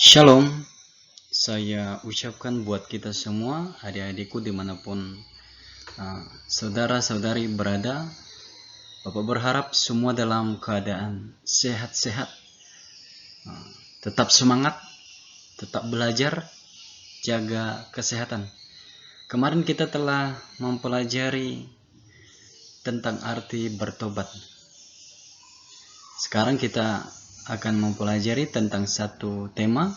Shalom, saya ucapkan buat kita semua, adik-adikku dimanapun saudara-saudari berada. Bapak berharap semua dalam keadaan sehat-sehat, tetap semangat, tetap belajar, jaga kesehatan. Kemarin kita telah mempelajari tentang arti bertobat. Sekarang kita akan mempelajari tentang satu tema,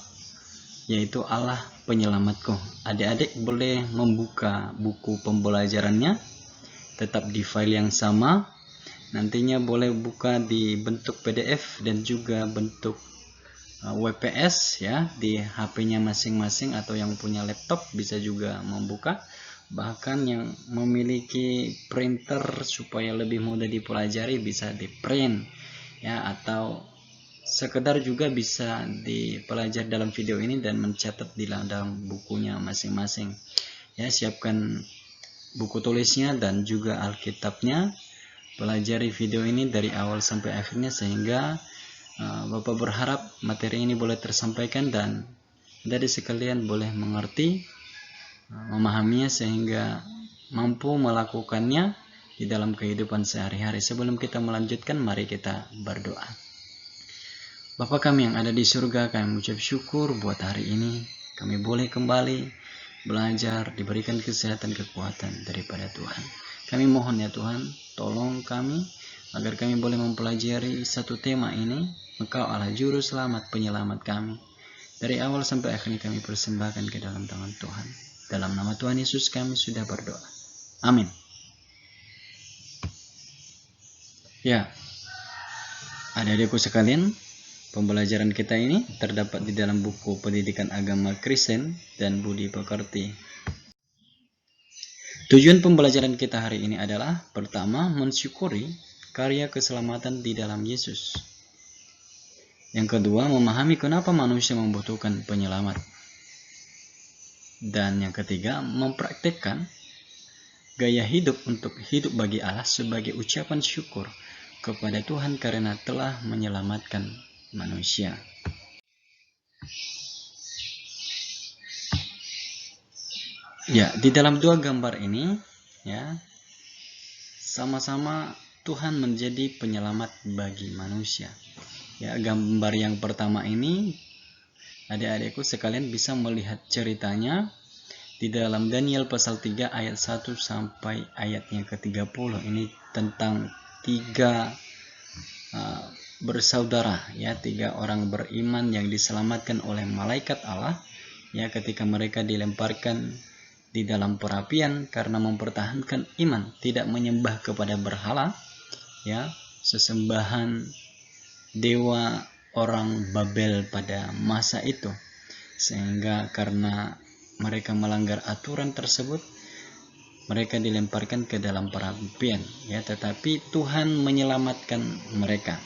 yaitu Allah penyelamatku. Adik-adik boleh membuka buku pembelajarannya, tetap di file yang sama. Nantinya boleh buka di bentuk PDF dan juga bentuk WPS ya, di HP-nya masing-masing, atau yang punya laptop bisa juga membuka. Bahkan yang memiliki printer supaya lebih mudah dipelajari bisa di print ya, atau sekedar juga bisa dipelajari dalam video ini dan mencatat di dalam bukunya masing-masing ya. Siapkan buku tulisnya dan juga Alkitabnya, pelajari video ini dari awal sampai akhirnya sehingga Bapak berharap materi ini boleh tersampaikan dan dari sekalian boleh mengerti, memahaminya sehingga mampu melakukannya di dalam kehidupan sehari-hari. Sebelum kita melanjutkan, mari kita berdoa. Bapa kami yang ada di surga, kami mengucap syukur buat hari ini. Kami boleh kembali belajar, diberikan kesehatan, kekuatan daripada Tuhan. Kami mohon ya Tuhan, tolong kami agar kami boleh mempelajari satu tema ini. Engkau Allah Juru Selamat, penyelamat kami. Dari awal sampai akhirnya kami persembahkan ke dalam tangan Tuhan. Dalam nama Tuhan Yesus kami sudah berdoa. Amin. Ya, adik-adikku sekalian, pembelajaran kita ini terdapat di dalam buku Pendidikan Agama Kristen dan Budi Pekerti. Tujuan pembelajaran kita hari ini adalah pertama, mensyukuri karya keselamatan di dalam Yesus. Yang kedua, memahami kenapa manusia membutuhkan penyelamat. Dan yang ketiga, mempraktikkan gaya hidup untuk hidup bagi Allah sebagai ucapan syukur kepada Tuhan karena telah menyelamatkan manusia. Ya, di dalam dua gambar ini ya, sama-sama Tuhan menjadi penyelamat bagi manusia. Ya, gambar yang pertama ini adik-adikku sekalian bisa melihat ceritanya di dalam Daniel pasal 3 ayat 1 sampai ayatnya ke-30. Ini tentang tiga bersaudara ya, tiga orang beriman yang diselamatkan oleh malaikat Allah ya, ketika mereka dilemparkan di dalam perapian karena mempertahankan iman, tidak menyembah kepada berhala ya, sesembahan dewa orang Babel pada masa itu. Sehingga karena mereka melanggar aturan tersebut, mereka dilemparkan ke dalam perapian ya, tetapi Tuhan menyelamatkan mereka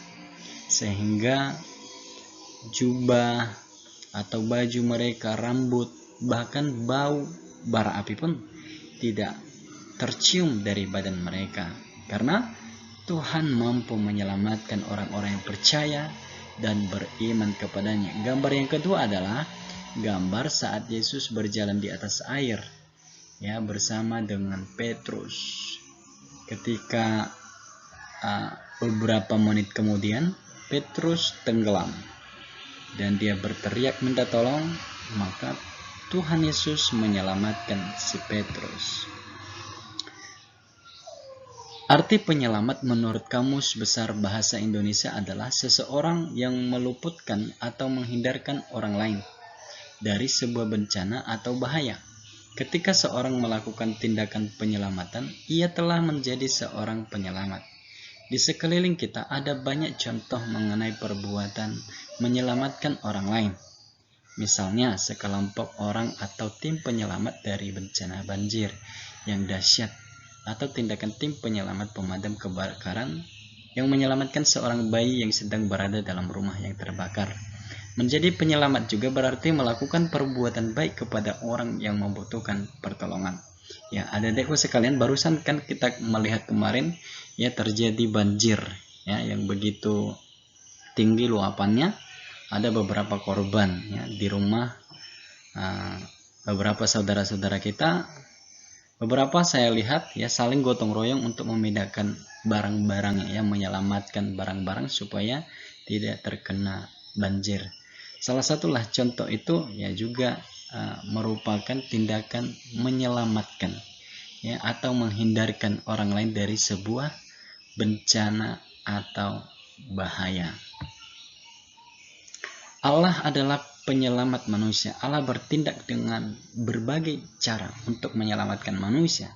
sehingga jubah atau baju mereka, rambut, bahkan bau bara api pun tidak tercium dari badan mereka karena Tuhan mampu menyelamatkan orang-orang yang percaya dan beriman kepadanya. Gambar yang kedua adalah gambar saat Yesus berjalan di atas air ya, bersama dengan Petrus. Ketika beberapa menit kemudian Petrus tenggelam dan dia berteriak minta tolong, maka Tuhan Yesus menyelamatkan si Petrus. Arti penyelamat menurut Kamus Besar Bahasa Indonesia adalah seseorang yang meluputkan atau menghindarkan orang lain dari sebuah bencana atau bahaya. Ketika seorang melakukan tindakan penyelamatan, ia telah menjadi seorang penyelamat. Di sekeliling kita ada banyak contoh mengenai perbuatan menyelamatkan orang lain. Misalnya sekelompok orang atau tim penyelamat dari bencana banjir yang dahsyat, atau tindakan tim penyelamat pemadam kebakaran yang menyelamatkan seorang bayi yang sedang berada dalam rumah yang terbakar. Menjadi penyelamat juga berarti melakukan perbuatan baik kepada orang yang membutuhkan pertolongan. Ya, adik-adikku sekalian, barusan kan kita melihat kemarin ya, terjadi banjir ya, yang begitu tinggi luapannya ada beberapa korban ya di rumah, beberapa saudara-saudara kita, beberapa saya lihat ya saling gotong royong untuk memindahkan barang-barang ya, menyelamatkan barang-barang supaya tidak terkena banjir. Salah satulah contoh itu ya juga merupakan tindakan menyelamatkan ya, atau menghindarkan orang lain dari sebuah bencana atau bahaya. Allah adalah penyelamat manusia. Allah bertindak dengan berbagai cara untuk menyelamatkan manusia.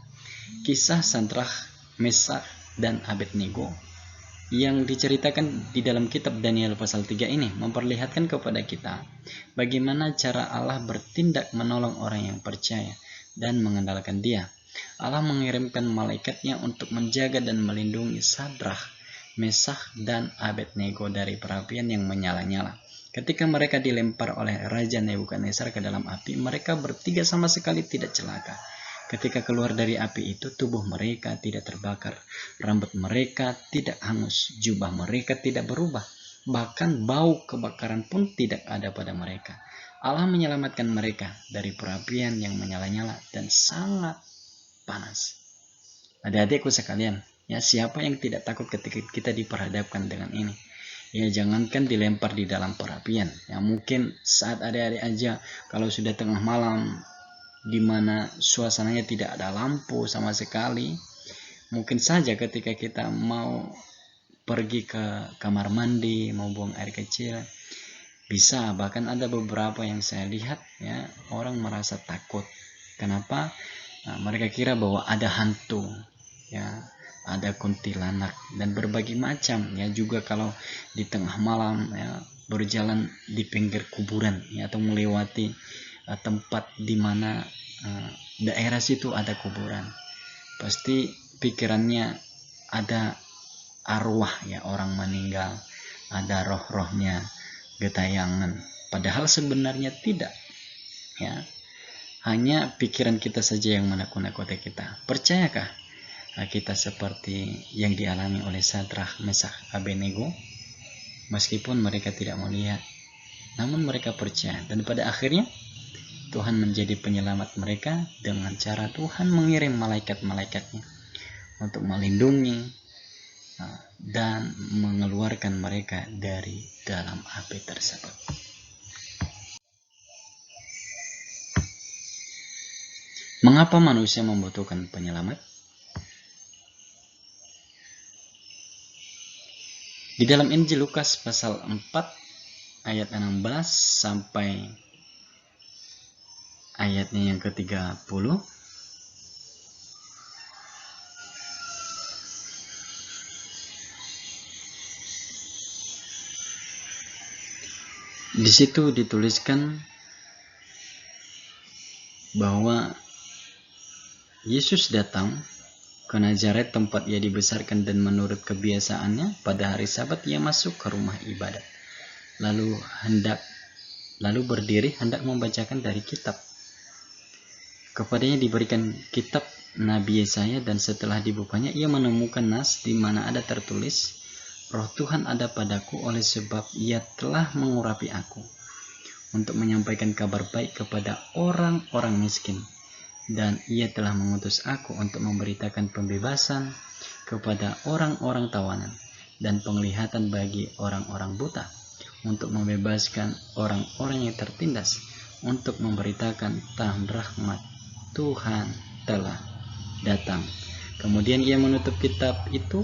Kisah Sadrach, Meshach, dan Abednego yang diceritakan di dalam kitab Daniel pasal 3 ini memperlihatkan kepada kita bagaimana cara Allah bertindak menolong orang yang percaya dan mengandalkan Dia. Allah mengirimkan malaikatnya untuk menjaga dan melindungi Sadrach, Meshach, dan Abednego dari perapian yang menyala-nyala. Ketika mereka dilempar oleh Raja Nebukadnezar ke dalam api, mereka bertiga sama sekali tidak celaka. Ketika keluar dari api itu, tubuh mereka tidak terbakar, rambut mereka tidak hangus, jubah mereka tidak berubah, bahkan bau kebakaran pun tidak ada pada mereka. Allah menyelamatkan mereka dari perapian yang menyala-nyala dan sangat panas. Adik-adikku sekalian, ya siapa yang tidak takut ketika kita diperhadapkan dengan ini? Ya jangankan dilempar di dalam perapian, ya mungkin saat adik-adik aja kalau sudah tengah malam di mana suasananya tidak ada lampu sama sekali, mungkin saja ketika kita mau pergi ke kamar mandi, mau buang air kecil, bisa bahkan ada beberapa yang saya lihat ya orang merasa takut. Kenapa? Mereka kira bahwa ada hantu, ya ada kuntilanak dan berbagai macam ya. Juga kalau di tengah malam ya berjalan di pinggir kuburan ya, atau melewati tempat di mana daerah situ ada kuburan, pasti pikirannya ada arwah ya orang meninggal, ada roh-rohnya getayangan, padahal sebenarnya tidak ya, hanya pikiran kita saja yang menakut-nakuti kita. Percayakah kita seperti yang dialami oleh Sadrach, Meshach, Abednego? Meskipun mereka tidak melihat, namun mereka percaya, dan pada akhirnya Tuhan menjadi penyelamat mereka dengan cara Tuhan mengirim malaikat-malaikatnya untuk melindungi dan mengeluarkan mereka dari dalam api tersebut. Mengapa manusia membutuhkan penyelamat? Di dalam Injil Lukas pasal 4 ayat 16 sampai ayatnya yang ke-30, di situ dituliskan bahwa Yesus datang ke Nazaret tempat ia dibesarkan, dan menurut kebiasaannya pada hari Sabat ia masuk ke rumah ibadat. Lalu berdiri hendak membacakan dari kitab. Kepadanya diberikan kitab Nabi Yesaya, dan setelah dibukanya ia menemukan nas di mana ada tertulis, Roh Tuhan ada padaku oleh sebab ia telah mengurapi aku untuk menyampaikan kabar baik kepada orang-orang miskin, dan ia telah mengutus aku untuk memberitakan pembebasan kepada orang-orang tawanan dan penglihatan bagi orang-orang buta, untuk membebaskan orang-orang yang tertindas, untuk memberitakan tahun rahmat Tuhan telah datang. Kemudian ia menutup kitab itu,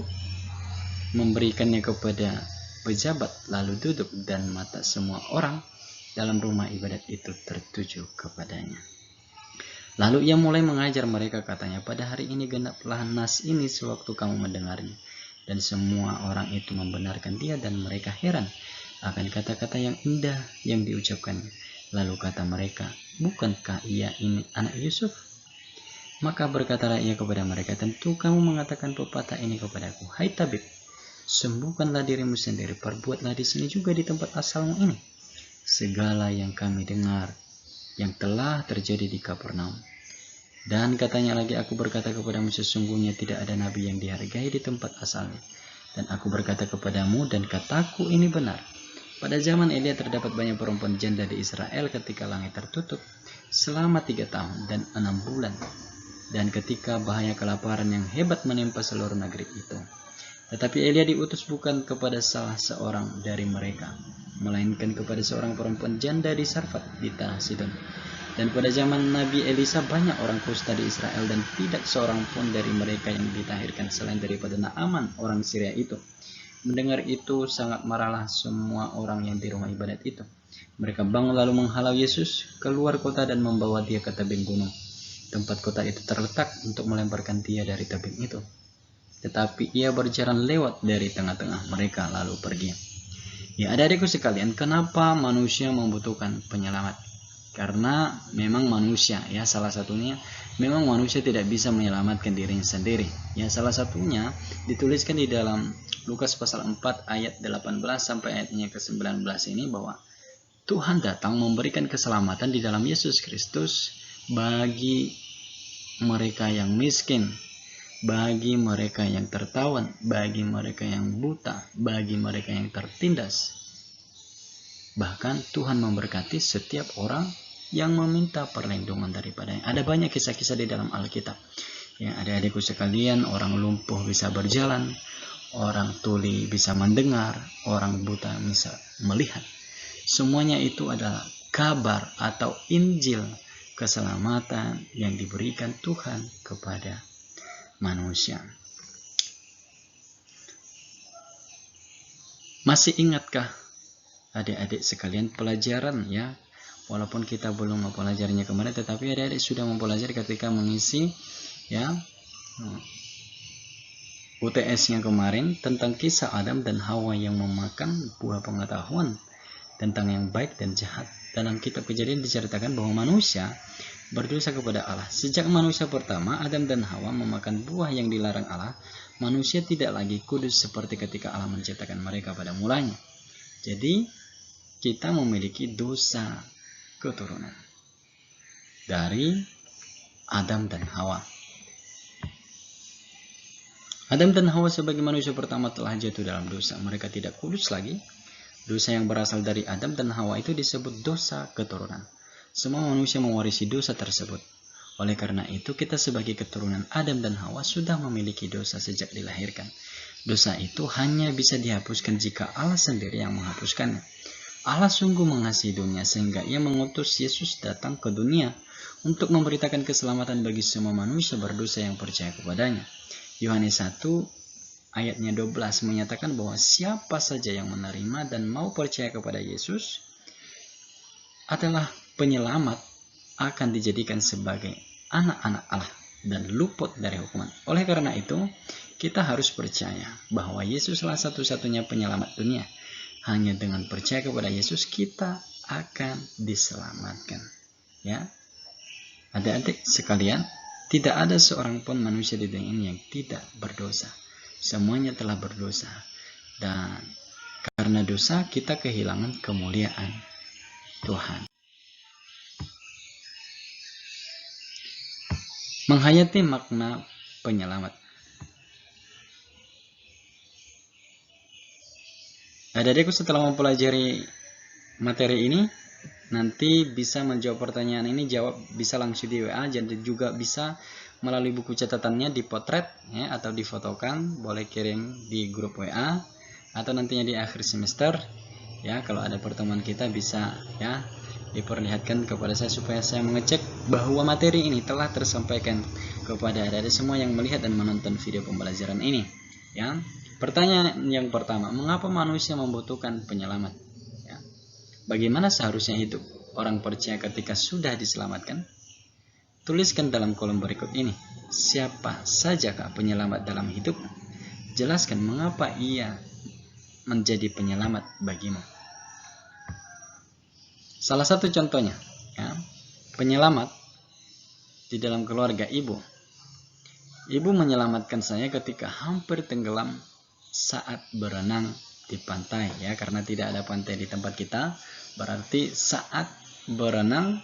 memberikannya kepada pejabat, lalu duduk, dan mata semua orang dalam rumah ibadat itu tertuju kepadanya. Lalu ia mulai mengajar mereka, katanya, pada hari ini genaplah nas ini sewaktu kamu mendengarnya. Dan semua orang itu membenarkan dia, dan mereka heran akan kata-kata yang indah yang diucapkannya. Lalu kata mereka, bukankah ia ini anak Yusuf? Maka berkatalah ia kepada mereka, tentu kamu mengatakan pepatah ini kepadaku, hai tabib, sembuhkanlah dirimu sendiri, perbuatlah di sini juga di tempat asalmu ini segala yang kami dengar yang telah terjadi di Kapernaum. Dan katanya lagi, aku berkata kepadamu, sesungguhnya tidak ada nabi yang dihargai di tempat asalnya. Dan aku berkata kepadamu, dan kataku ini benar, Pada zaman Elia terdapat banyak perempuan janda di Israel ketika langit tertutup selama 3 tahun dan 6 bulan. Dan ketika bahaya kelaparan yang hebat menimpa seluruh negeri itu. Tetapi Elia diutus bukan kepada salah seorang dari mereka, melainkan kepada seorang perempuan janda di Sarfat di tanah Sidon. Dan pada zaman Nabi Elisa banyak orang kusta di Israel dan tidak seorang pun dari mereka yang ditahirkan selain daripada Naaman orang Syria itu. Mendengar itu sangat marahlah semua orang yang di rumah ibadat itu. Mereka bangun lalu menghalau Yesus keluar kota dan membawa dia ke tebing gunung. Tempat kota itu terletak untuk melemparkan dia dari tebing itu. Tetapi ia berjalan lewat dari tengah-tengah mereka lalu pergi. Ya, adik-adikku sekalian, kenapa manusia membutuhkan penyelamat? Karena memang manusia, ya, salah satunya memang manusia tidak bisa menyelamatkan dirinya sendiri. Ya, salah satunya dituliskan di dalam Lukas pasal 4 ayat 18 sampai ayatnya ke-19 ini bahwa Tuhan datang memberikan keselamatan di dalam Yesus Kristus bagi mereka yang miskin, bagi mereka yang tertawan, bagi mereka yang buta, bagi mereka yang tertindas. Bahkan Tuhan memberkati setiap orang yang meminta perlindungan daripadanya. Ada banyak kisah-kisah di dalam Alkitab. Ya, adik-adikku sekalian, orang lumpuh bisa berjalan, orang tuli bisa mendengar, orang buta bisa melihat. Semuanya itu adalah kabar atau Injil keselamatan yang diberikan Tuhan kepada manusia. Masih ingatkah adik-adik sekalian pelajaran, ya? Walaupun kita belum mempelajarinya kemarin, tetapi adik-adik sudah mempelajari ketika mengisi, ya, UTS-nya kemarin tentang kisah Adam dan Hawa yang memakan buah pengetahuan tentang yang baik dan jahat. Dalam kitab Kejadian diceritakan bahwa manusia berdosa kepada Allah. Sejak manusia pertama, Adam dan Hawa memakan buah yang dilarang Allah, manusia tidak lagi kudus seperti ketika Allah menciptakan mereka pada mulanya. Jadi, kita memiliki dosa keturunan dari Adam dan Hawa. Adam dan Hawa sebagai manusia pertama telah jatuh dalam dosa. Mereka tidak kudus lagi. Dosa yang berasal dari Adam dan Hawa itu disebut dosa keturunan. Semua manusia mewarisi dosa tersebut. Oleh karena itu, kita sebagai keturunan Adam dan Hawa sudah memiliki dosa sejak dilahirkan. Dosa itu hanya bisa dihapuskan jika Allah sendiri yang menghapuskannya. Allah sungguh mengasihi dunia sehingga ia mengutus Yesus datang ke dunia untuk memberitakan keselamatan bagi semua manusia berdosa yang percaya kepadanya. Yohanes 1 ayatnya 12 menyatakan bahwa siapa saja yang menerima dan mau percaya kepada Yesus adalah penyelamat, akan dijadikan sebagai anak-anak Allah dan luput dari hukuman. Oleh karena itu, kita harus percaya bahwa Yesuslah satu-satunya penyelamat dunia. Hanya dengan percaya kepada Yesus kita akan diselamatkan. Ya, adik-adik sekalian, tidak ada seorang pun manusia di dunia ini yang tidak berdosa. Semuanya telah berdosa. Dan karena dosa kita kehilangan kemuliaan Tuhan. Menghayati makna penyelamat. Adik-adikku, setelah mempelajari materi ini, nanti bisa menjawab pertanyaan ini, bisa langsung di WA, dan juga bisa melalui buku catatannya dipotret, ya, atau difotokan, boleh kirim di grup WA, atau nantinya di akhir semester, ya, kalau ada pertemuan kita bisa, ya, diperlihatkan kepada saya supaya saya mengecek bahwa materi ini telah tersampaikan kepada adik-adik semua yang melihat dan menonton video pembelajaran ini, ya. Pertanyaan yang pertama, mengapa manusia membutuhkan penyelamat? Ya. Bagaimana seharusnya hidup orang percaya ketika sudah diselamatkan? Tuliskan dalam kolom berikut ini, siapa sajakah penyelamat dalam hidup? Jelaskan mengapa ia menjadi penyelamat bagimu. Salah satu contohnya, ya, penyelamat di dalam keluarga ibu. Ibu menyelamatkan saya ketika hampir tenggelam saat berenang di pantai, ya, karena tidak ada pantai di tempat kita, berarti saat berenang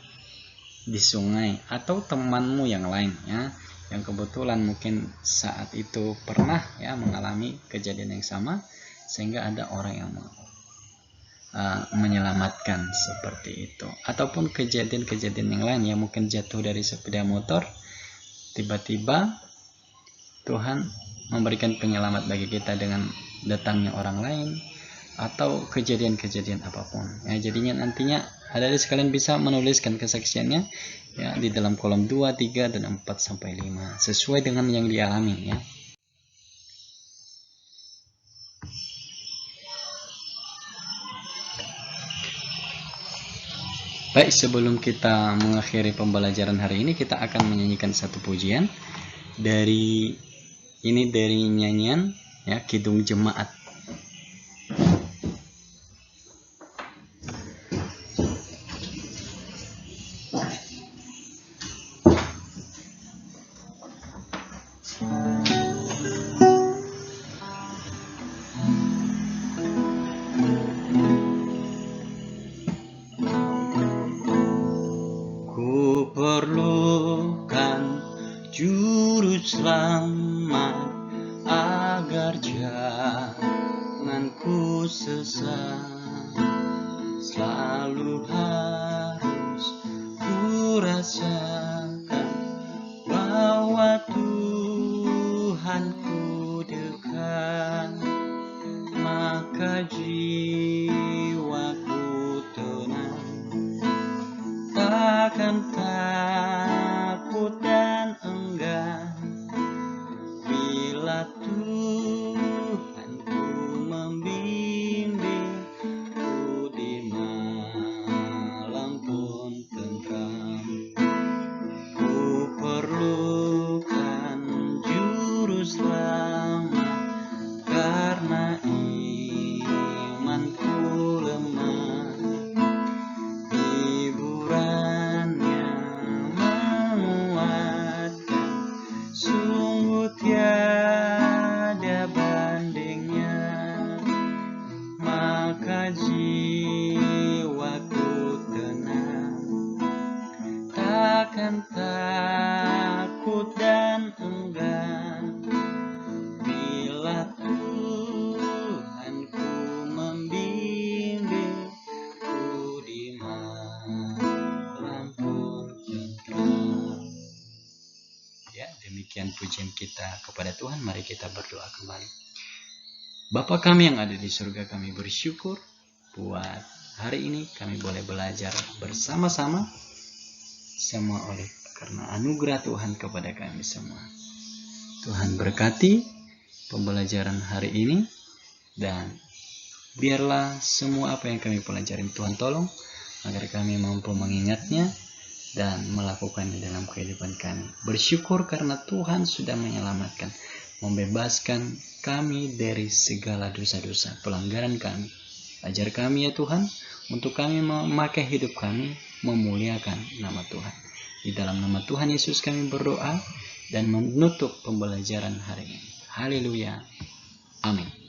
di sungai atau temanmu yang lain, ya, yang kebetulan mungkin saat itu pernah, ya, mengalami kejadian yang sama, sehingga ada orang yang menyelamatkan seperti itu. Ataupun kejadian-kejadian yang lain yang mungkin jatuh dari sepeda motor, tiba-tiba Tuhan memberikan penyelamat bagi kita dengan datangnya orang lain, atau kejadian-kejadian apapun. Ya, jadinya nantinya adik-adik sekalian bisa menuliskan kesaksiannya ya di dalam kolom 2, 3, dan 4 sampai 5 sesuai dengan yang dialami ya. Baik, sebelum kita mengakhiri pembelajaran hari ini, kita akan menyanyikan satu pujian dari nyanyian ya Kidung Jemaat. Ku perlukan juru selamat agar janganku sesat, selalu harus ku rasakan bahwa Tuhanku dekat, maka jiwaku tenang, takkan takut dan enggan bila Tuhanku membimbingku di malam pun tentram. Ku perlukan juru selamat karena imanku lemah, hiburannya menguatkan, sungguh tiada bandingnya, maka jiwaku tenang, takkan takut dan enggan bila Tuhanku membimbingku di malam pun tentram. Ya, demikian pujian kita kepada Tuhan. Mari kita berdoa kembali. Bapa kami yang ada di surga, kami bersyukur buat hari ini kami boleh belajar bersama-sama semua oleh karena anugerah Tuhan kepada kami semua. Tuhan berkati pembelajaran hari ini, dan biarlah semua apa yang kami pelajari Tuhan tolong agar kami mampu mengingatnya dan melakukannya dalam kehidupan kami. Bersyukur karena Tuhan sudah menyelamatkan, membebaskan kami dari segala dosa-dosa pelanggaran kami. Ajar kami ya Tuhan, untuk kami memakai hidup kami memuliakan nama Tuhan. Di dalam nama Tuhan Yesus kami berdoa dan menutup pembelajaran hari ini. Haleluya. Amin.